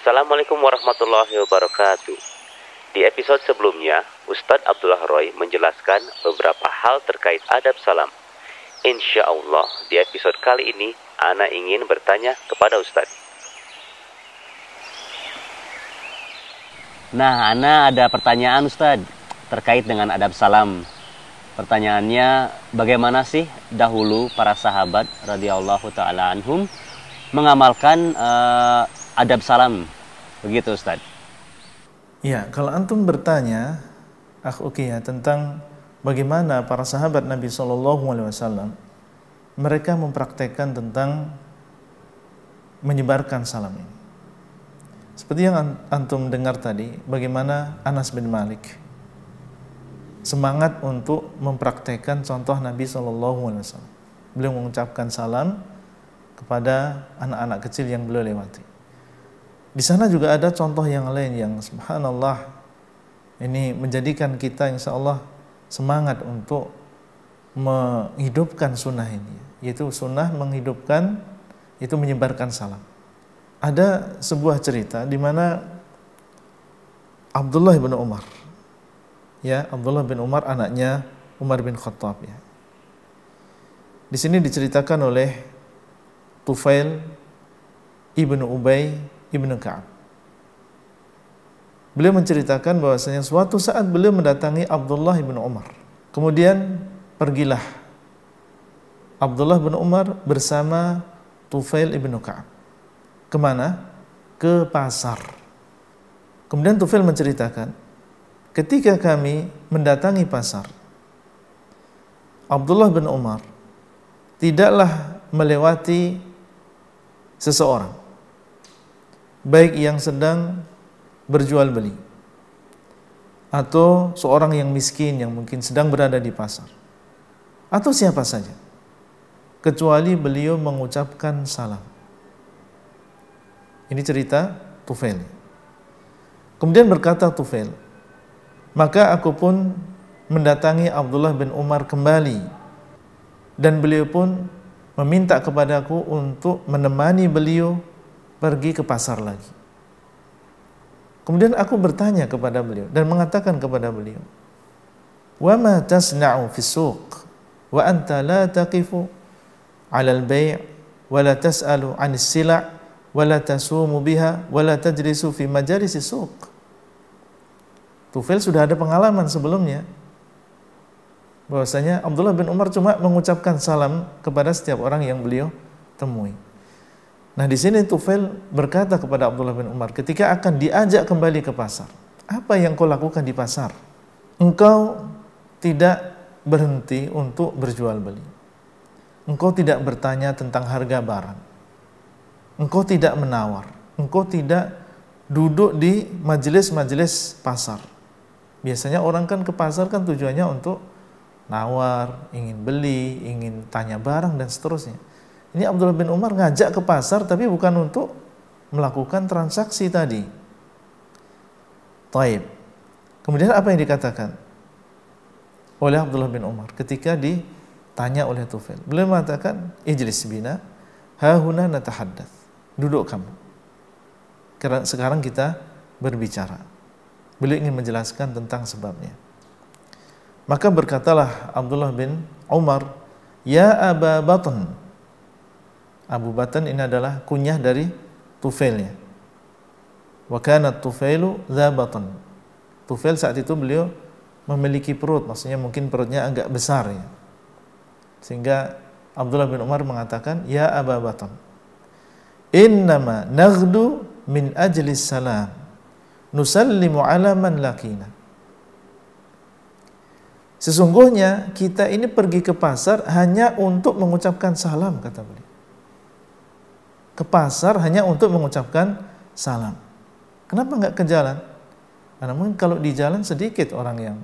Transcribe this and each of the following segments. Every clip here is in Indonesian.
Assalamualaikum warahmatullahi wabarakatuh. Di episode sebelumnya, Ustadz Abdullah Roy menjelaskan beberapa hal terkait adab salam. Insya Allah, di episode kali ini, Ana ingin bertanya kepada Ustadz. Nah, Ana ada pertanyaan Ustadz terkait dengan adab salam. Pertanyaannya, bagaimana sih dahulu para sahabat radhiyallahu ta'ala anhum mengamalkan adab salam? Begitu Ustadz. Ya, kalau antum bertanya, tentang bagaimana para sahabat Nabi SAW mereka mempraktekkan tentang menyebarkan salam ini. Seperti yang antum dengar tadi, bagaimana Anas bin Malik semangat untuk mempraktekkan contoh Nabi SAW. Beliau mengucapkan salam kepada anak-anak kecil yang beliau lewati. Di sana juga ada contoh yang lain yang subhanallah ini menjadikan kita insya Allah semangat untuk menghidupkan sunnah ini, yaitu sunnah menghidupkan itu menyebarkan salam. Ada sebuah cerita di mana Abdullah bin Umar, Abdullah bin Umar anaknya Umar bin Khattab ya. Di sini diceritakan oleh Tufail ibnu Ubay ibnu Ka'ab. Beliau menceritakan bahwasanya suatu saat beliau mendatangi Abdullah bin Umar. Kemudian pergilah Abdullah bin Umar bersama Tufail ibnu Ka'ab. Kemana? Ke pasar. Kemudian Tufail menceritakan, ketika kami mendatangi pasar, Abdullah bin Umar tidaklah melewati seseorang, baik yang sedang berjual beli atau seorang yang miskin yang mungkin sedang berada di pasar atau siapa saja, kecuali beliau mengucapkan salam. Ini cerita Tufail. Kemudian berkata Tufail, maka aku pun mendatangi Abdullah bin Umar kembali dan beliau pun meminta kepadaku untuk menemani beliau pergi ke pasar lagi. Kemudian aku bertanya kepada beliau dan mengatakan kepada beliau, "Wa ma tasna'u fis suq wa anta la taqifu 'ala al-bay' wa la tas'alu 'anis sila' wa la tasumu biha wa la tajlisu fi majalis suq." Tufail sudah ada pengalaman sebelumnya bahwasanya Abdullah bin Umar cuma mengucapkan salam kepada setiap orang yang beliau temui. Nah, di sini Tufail berkata kepada Abdullah bin Umar ketika akan diajak kembali ke pasar, apa yang kau lakukan di pasar? Engkau tidak berhenti untuk berjual beli. Engkau tidak bertanya tentang harga barang. Engkau tidak menawar. Engkau tidak duduk di majelis-majelis pasar. Biasanya orang kan ke pasar kan tujuannya untuk nawar, ingin beli, ingin tanya barang dan seterusnya. Ini Abdullah bin Umar ngajak ke pasar tapi bukan untuk melakukan transaksi tadi. Taib. Kemudian apa yang dikatakan oleh Abdullah bin Umar ketika ditanya oleh Tufail? Beliau mengatakan, "Ijlis bina, hahuna natahaddath." Duduk kamu. Karena sekarang kita berbicara. Beliau ingin menjelaskan tentang sebabnya. Maka berkatalah Abdullah bin Umar, "Ya Aba Batn." Abu Batn ini adalah kunyah dari Tufail ya. Wa kana Tufailu dza batn. Tufail saat itu beliau memiliki perut, maksudnya mungkin perutnya agak besar ya. Sehingga Abdullah bin Umar mengatakan, "Ya Aba Batn, innama naghdu min ajli salam, nusallimu ala man laqina." Sesungguhnya kita ini pergi ke pasar hanya untuk mengucapkan salam, kata beliau. Ke pasar hanya untuk mengucapkan salam. Kenapa nggak ke jalan? Karena mungkin kalau di jalan sedikit orang yang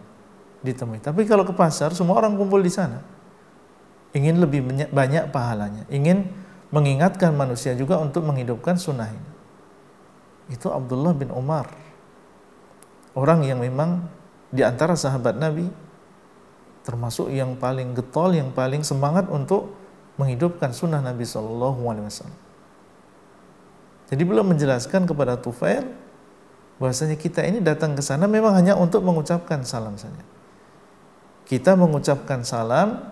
ditemui. Tapi kalau ke pasar semua orang kumpul di sana. Ingin lebih banyak pahalanya. Ingin mengingatkan manusia juga untuk menghidupkan sunnah ini. Itu Abdullah bin Umar. Orang yang memang di antara sahabat Nabi termasuk yang paling getol, yang paling semangat untuk menghidupkan sunnah Nabi SAW. Jadi beliau menjelaskan kepada Tufail bahwasanya kita ini datang ke sana memang hanya untuk mengucapkan salam saja. Kita mengucapkan salam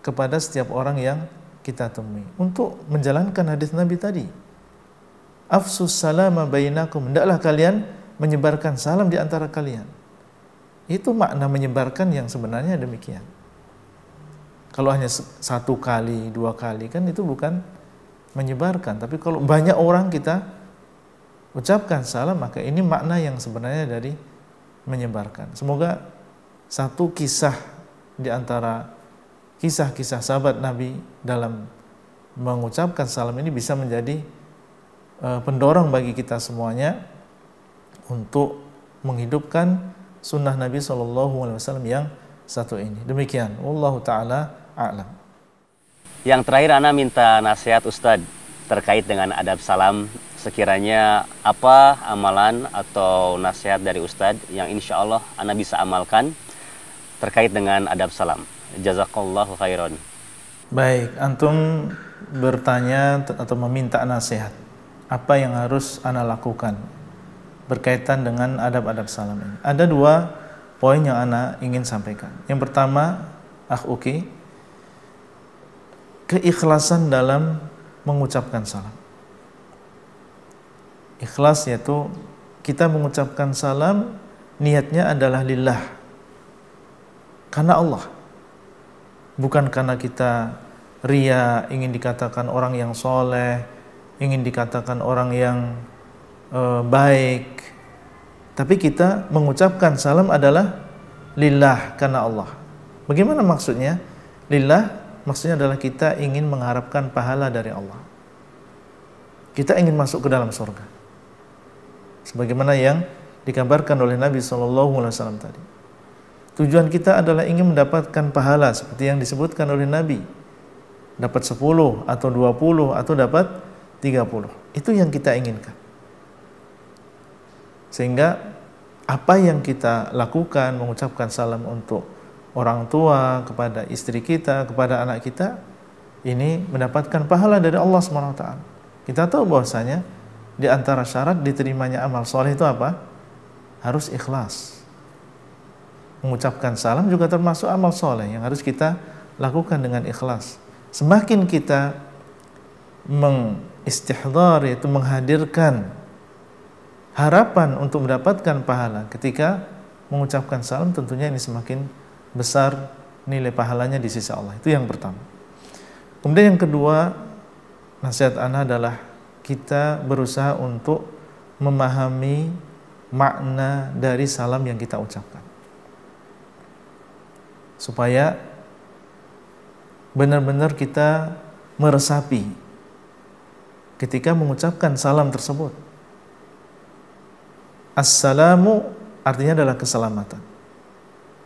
kepada setiap orang yang kita temui untuk menjalankan hadis Nabi tadi. Afsus salama bainakum, hendaklah kalian menyebarkan salam di antara kalian. Itu makna menyebarkan yang sebenarnya demikian. Kalau hanya satu kali, dua kali kan itu bukan menyebarkan. Tapi kalau banyak orang kita ucapkan salam, maka ini makna yang sebenarnya dari menyebarkan. Semoga satu kisah di antara kisah-kisah sahabat Nabi dalam mengucapkan salam ini bisa menjadi pendorong bagi kita semuanya untuk menghidupkan sunnah Nabi SAW yang satu ini. Demikian, wallahu ta'ala a'lam. Yang terakhir Ana minta nasihat Ustadz terkait dengan adab salam. Sekiranya apa amalan atau nasihat dari Ustadz yang insya Allah Ana bisa amalkan terkait dengan adab salam. Jazakallahu khairan. Baik, antum bertanya atau meminta nasihat. Apa yang harus Ana lakukan berkaitan dengan adab-adab salam ini? Ada dua poin yang Ana ingin sampaikan. Yang pertama, Uki, keikhlasan dalam mengucapkan salam. Ikhlas yaitu kita mengucapkan salam niatnya adalah lillah, karena Allah, bukan karena kita ria, ingin dikatakan orang yang soleh, ingin dikatakan orang yang baik. Tapi kita mengucapkan salam adalah lillah, karena Allah. Bagaimana maksudnya? Lillah maksudnya adalah kita ingin mengharapkan pahala dari Allah. Kita ingin masuk ke dalam surga, sebagaimana yang dikabarkan oleh Nabi SAW tadi. Tujuan kita adalah ingin mendapatkan pahala seperti yang disebutkan oleh Nabi. Dapat 10 atau 20 atau dapat 30. Itu yang kita inginkan. Sehingga apa yang kita lakukan, mengucapkan salam untuk orang tua, kepada istri kita, kepada anak kita, ini mendapatkan pahala dari Allah SWT. Kita tahu bahwasanya di antara syarat diterimanya amal soleh itu apa? Harus ikhlas. Mengucapkan salam juga termasuk amal soleh yang harus kita lakukan dengan ikhlas. Semakin kita mengistihdhar, yaitu menghadirkan harapan untuk mendapatkan pahala ketika mengucapkan salam, tentunya ini semakin besar nilai pahalanya di sisi Allah. Itu yang pertama. Kemudian yang kedua, nasihat ana adalah kita berusaha untuk memahami makna dari salam yang kita ucapkan, supaya benar-benar kita meresapi ketika mengucapkan salam tersebut. Assalamu artinya adalah keselamatan.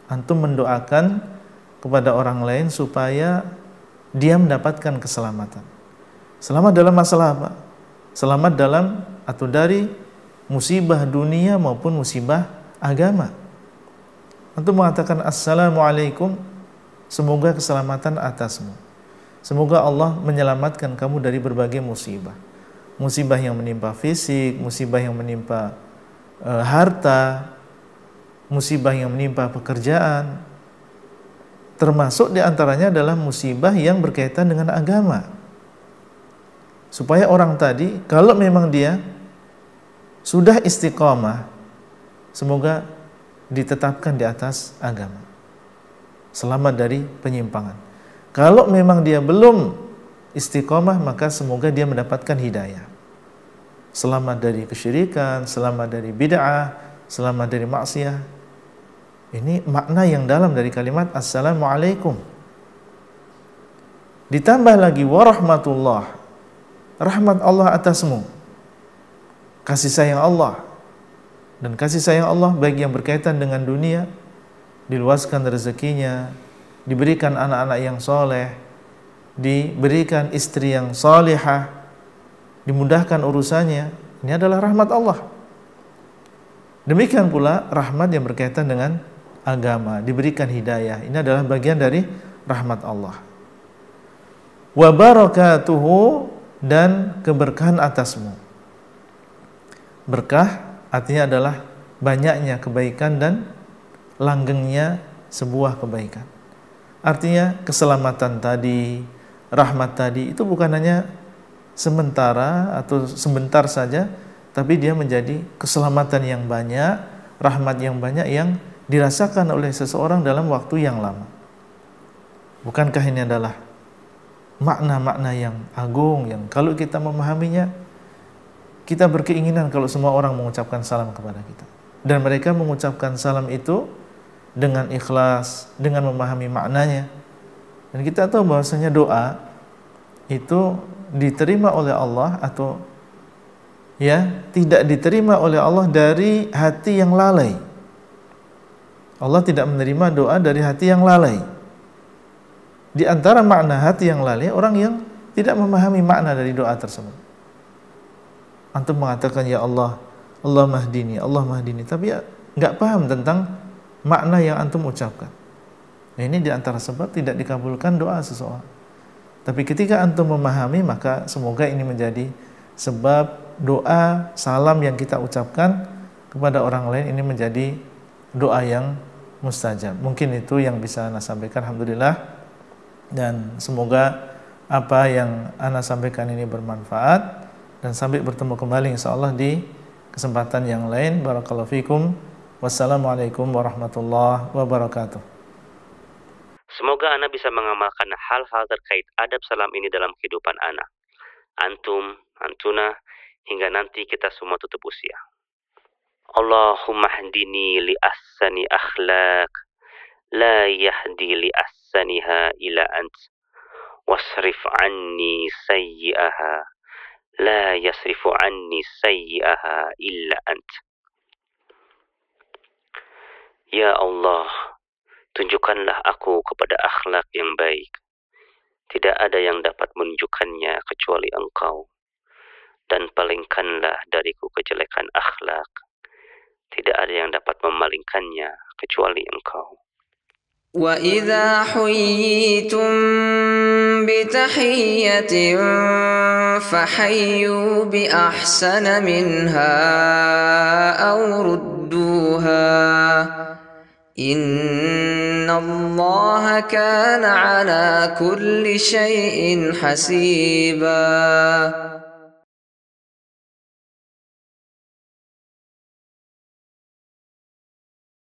Antum mendoakan kepada orang lain supaya dia mendapatkan keselamatan. Selamat dalam masalah apa? Selamat dalam atau dari musibah dunia maupun musibah agama. Antum mengatakan assalamualaikum, semoga keselamatan atasmu. Semoga Allah menyelamatkan kamu dari berbagai musibah. Musibah yang menimpa fisik, musibah yang menimpa harta, musibah yang menimpa pekerjaan. Termasuk diantaranya adalah musibah yang berkaitan dengan agama. Supaya orang tadi, kalau memang dia sudah istiqamah, semoga ditetapkan di atas agama, selamat dari penyimpangan. Kalau memang dia belum istiqamah, maka semoga dia mendapatkan hidayah, selamat dari kesyirikan, selamat dari bid'ah, selamat dari maksiat. Ini makna yang dalam dari kalimat assalamualaikum. Ditambah lagi warahmatullah, rahmat Allah atasmu, kasih sayang Allah. Dan kasih sayang Allah baik yang berkaitan dengan dunia, diluaskan rezekinya, diberikan anak-anak yang soleh, diberikan istri yang salihah, dimudahkan urusannya. Ini adalah rahmat Allah. Demikian pula rahmat yang berkaitan dengan agama, diberikan hidayah. Ini adalah bagian dari rahmat Allah. Wa barakatuhu dan keberkahan atasmu. Berkah artinya adalah banyaknya kebaikan dan langgengnya sebuah kebaikan. Artinya keselamatan tadi, rahmat tadi itu bukan hanya sementara atau sebentar saja, tapi dia menjadi keselamatan yang banyak, rahmat yang banyak yang dirasakan oleh seseorang dalam waktu yang lama. Bukankah ini adalah makna-makna yang agung yang kalau kita memahaminya, kita berkeinginan kalau semua orang mengucapkan salam kepada kita. Dan mereka mengucapkan salam itu dengan ikhlas, dengan memahami maknanya. Dan kita tahu bahwasanya doa itu diterima oleh Allah atau tidak diterima oleh Allah dari hati yang lalai. Allah tidak menerima doa dari hati yang lalai. Di antara makna hati yang lalai, orang yang tidak memahami makna dari doa tersebut. Antum mengatakan ya Allah, Allah mahdini, Allah mahdini, tapi nggak paham tentang makna yang antum ucapkan. Nah, ini di antara sebab tidak dikabulkan doa seseorang. Tapi ketika antum memahami, maka semoga ini menjadi sebab doa salam yang kita ucapkan kepada orang lain ini menjadi doa yang mustajab. Mungkin itu yang bisa Ana sampaikan. Alhamdulillah. Dan semoga apa yang Ana sampaikan ini bermanfaat. Dan sampai bertemu kembali insyaallah di kesempatan yang lain. Barakallahu fikum. Wassalamualaikum warahmatullahi wabarakatuh. Semoga Ana bisa mengamalkan hal-hal terkait adab salam ini dalam kehidupan Ana, antum, antuna, hingga nanti kita semua tutup usia. Allahumma hdini li ahsani akhlaq, la yahdi li ahsaniha ila ant, wasrif anni sayyi'aha, la yasrifu anni sayyi'aha illa ant. Ya Allah, tunjukkanlah aku kepada akhlak yang baik. Tidak ada yang dapat menunjukkannya kecuali Engkau. Dan palingkanlah dariku kejelekan akhlak. Tidak ada yang dapat memalingkannya kecuali Engkau. وَإِذَا حُيِّيتُم بِتَحِيَّةٍ فَحَيُّوا بِأَحْسَنَ مِنْهَا أَوْ رُدُّوهَا إِنَّ اللَّهَ كَانَ عَلَى كُلِّ شَيْءٍ حَسِيبًا.